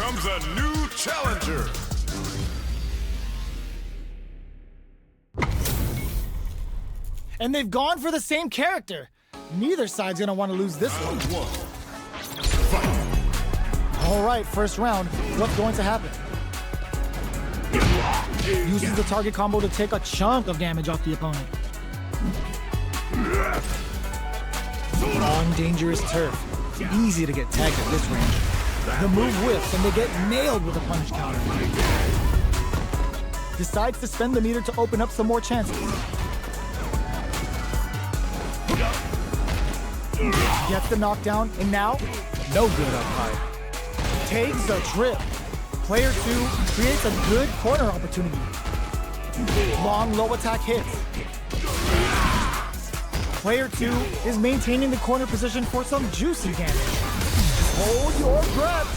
comes a new challenger. And they've gone for the same character. Neither side's gonna want to lose this one. All right, first round. What's going to happen? Uses the target combo to take a chunk of damage off the opponent. On dangerous turf. Easy to get tagged at this range. The move whiffs and they get nailed with a punish counter. Decides to spend the meter to open up some more chances. Gets the knockdown, and now, no good up high. Takes a trip. Player 2 creates a good corner opportunity. Long low attack hits. Player 2 is maintaining the corner position for some juicy damage. Hold your breath.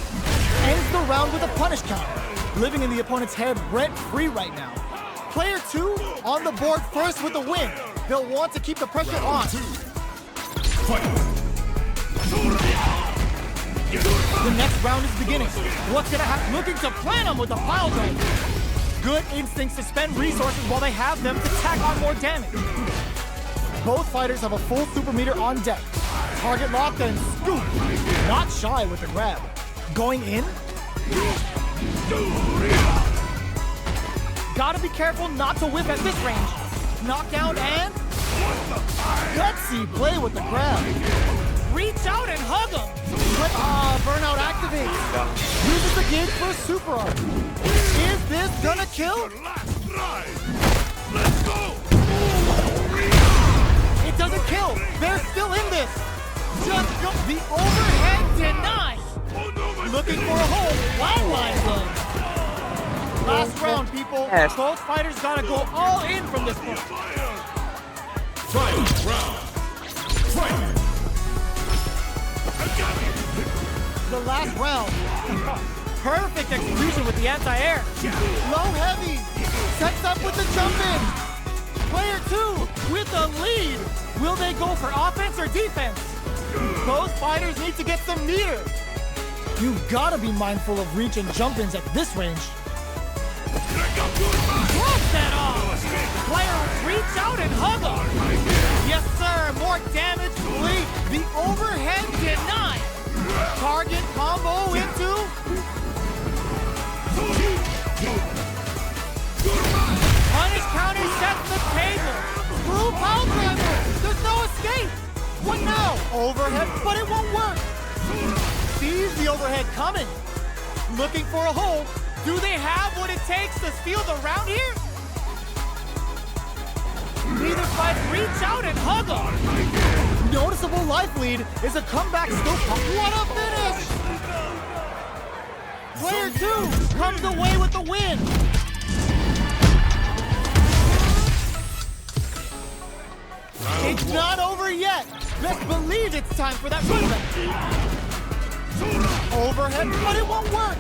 Ends the round with a punish counter. Living in the opponent's head rent-free right now. Player 2 on the board first with a win. They'll want to keep the pressure on. The next round is beginning. What's gonna happen? Looking to plan them with a pile drive. Good instincts to spend resources while they have them to tack on more damage. Both fighters have a full super meter on deck. Target locked and scoop. Not shy with the grab. Going in. Gotta be careful not to whip at this range. Knockdown and gutsy play with the grab. Reach out and hug him. But burnout activates. Uses the gauge for a super art. Is this gonna kill? Let's go. It doesn't kill. They're still in this. Just go. The overhead denied. Looking for a hole. Wildline zone. Last round, people. Both fighters gotta go all in from this point. Fight round. Fight. The last round. Perfect execution with the anti-air. Low heavy. Sets up with the jump in. Player 2 with the lead. Will they go for offense or defense? Both fighters need to get some meter. You've got to be mindful of reach and jump-ins at this range. Block that off! Player, reach out and hug him! Yes, sir, more damage, please. The overhead denied. Target combo into... Punish counter sets the table. Screw power driver. There's no escape. What now? Overhead, but it won't work. Sees the overhead coming. Looking for a hole. Do they have what it takes to steal the round here? Neither fight. Reach out and hug him. Noticeable life lead is a comeback still. What a finish! Player 2 comes away with the win. It's not over yet. Best believe it's time for that comeback. Overhead, but it won't work.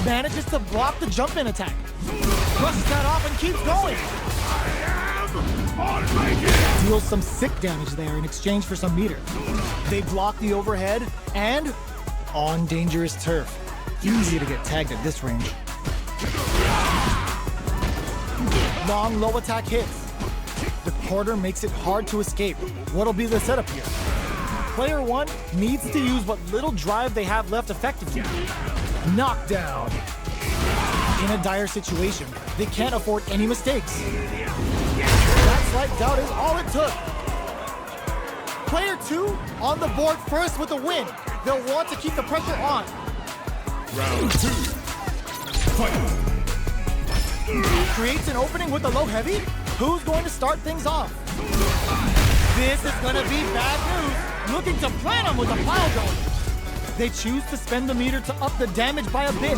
Manages to block the jump-in attack. Brushes that off and keeps going. Deals some sick damage there in exchange for some meter. They block the overhead and on dangerous turf. Easy to get tagged at this range. Long low attack hits. The quarter makes it hard to escape. What'll be the setup here? Player 1 needs to use what little drive they have left effectively. Knockdown. In a dire situation, they can't afford any mistakes. That slight doubt is all it took. Player 2 on the board first with a win. They'll want to keep the pressure on. Round 2. Fight. Creates an opening with the low heavy. Who's going to start things off? This is gonna be bad news. Looking to plan them with a pile driver. They choose to spend the meter to up the damage by a bit.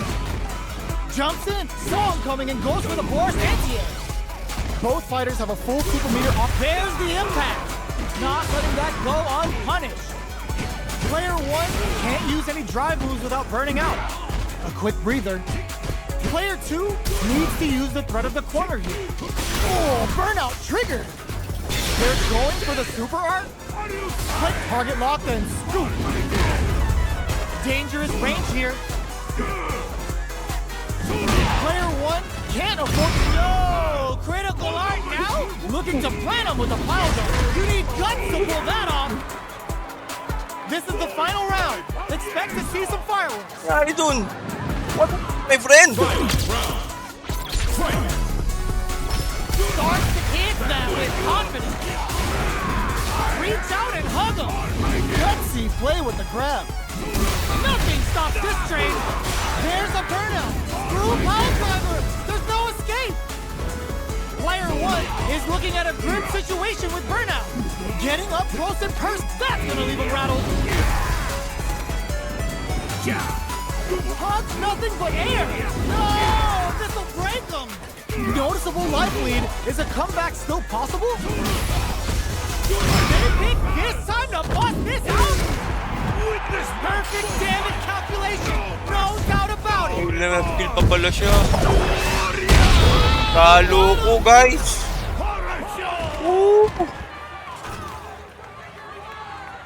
Jumps in, saw him coming and goes for the Boris anti-air. Both fighters have a full super meter off. There's the impact. Not letting that go unpunished. Player 1 can't use any drive moves without burning out. A quick breather. Player 2 needs to use the threat of the corner here. Oh, burnout triggered. They're going for the super art. Quick target lock and scoop. Dangerous range here. Player one can't afford. No! Critical art now? Looking to plant him with a pile driver. You need guts to pull that off. This is the final round. Expect to see some fireworks. Nari dun. What? My friend. Fight! Starts to hit that with confidence. Reach out and hug him. Gutsy play with the grab. Nothing stops this train. There's a burnout. Screw pile driver. There's no escape. Player one is looking at a grim situation with burnout. Getting up close and personal. That's gonna leave him rattled. Hugs nothing but air. No, this'll break him. Noticeable life lead. Is a comeback still possible? They pick this time to bust this out. Witness perfect damage calculation. No doubt about it. Ay, na-kill pa pala siya. Talo ko, guys. Woo!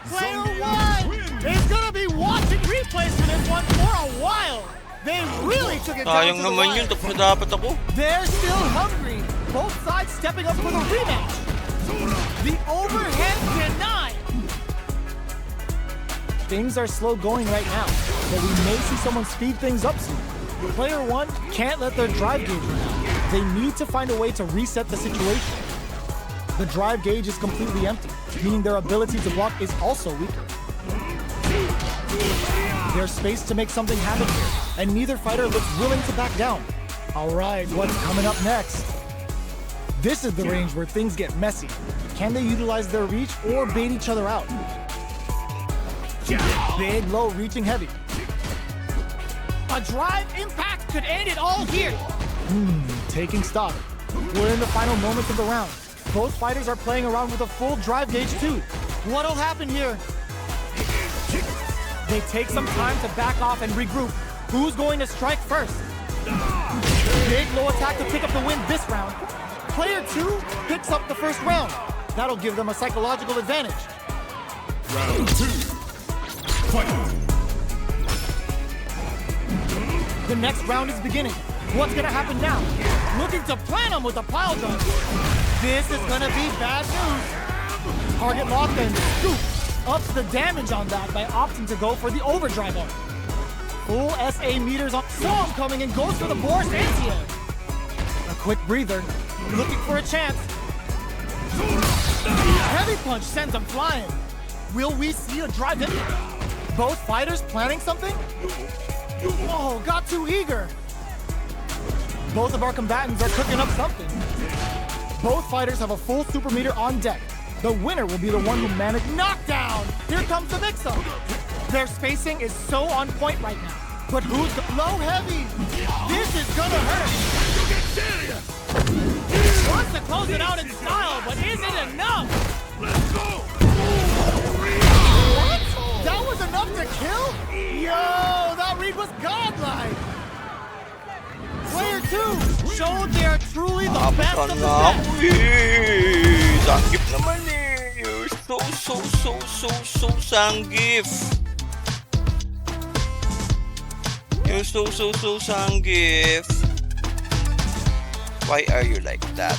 Player one is gonna be watching replays for this one for a while. They really took it down Sayang to the naman wire. yun. Tapos na dapat ako. They're still hungry. Both sides stepping up for the rematch. The overhead denied. Things are slow going right now, but we may see someone speed things up soon. Player one can't let their drive gauge run out. They need to find a way to reset the situation. The drive gauge is completely empty, meaning their ability to block is also weaker. There's space to make something happen here, and neither fighter looks willing to back down. All right, what's coming up next? This is the range where things get messy. Can they utilize their reach or bait each other out? Big, low, reaching heavy. A drive impact could end it all here. Taking stock. We're in the final moments of the round. Both fighters are playing around with a full drive gauge too. What'll happen here? They take some time to back off and regroup. Who's going to strike first? Big low attack to pick up the win this round. Player two picks up the first round. That'll give them a psychological advantage. Round two. Fight! The next round is beginning. What's gonna happen now? Looking to plant him with a pile driver. This is gonna be bad news. Target locked and scoop. Ups the damage on that by opting to go for the overdrive arm. Full SA meters on. Saw him coming and goes for the Boris anti-air. A quick breather. Looking for a chance. Heavy punch sends him flying. Will we see a drive in? Both fighters planning something? Oh, got too eager. Both of our combatants are cooking up something. Both fighters have a full super meter on deck. The winner will be the one who managed knockdown. Here comes the mix-up. Their spacing is so on point right now. But who's the low heavy? This is gonna hurt. Wants to close it out in style, but is it enough? Let's go! What? That was enough to kill? Yo, that read was godlike. Player two showed they are truly the best of the best. Zangief naman eh. You're so Zangief. You're so Zangief. Why are you like that?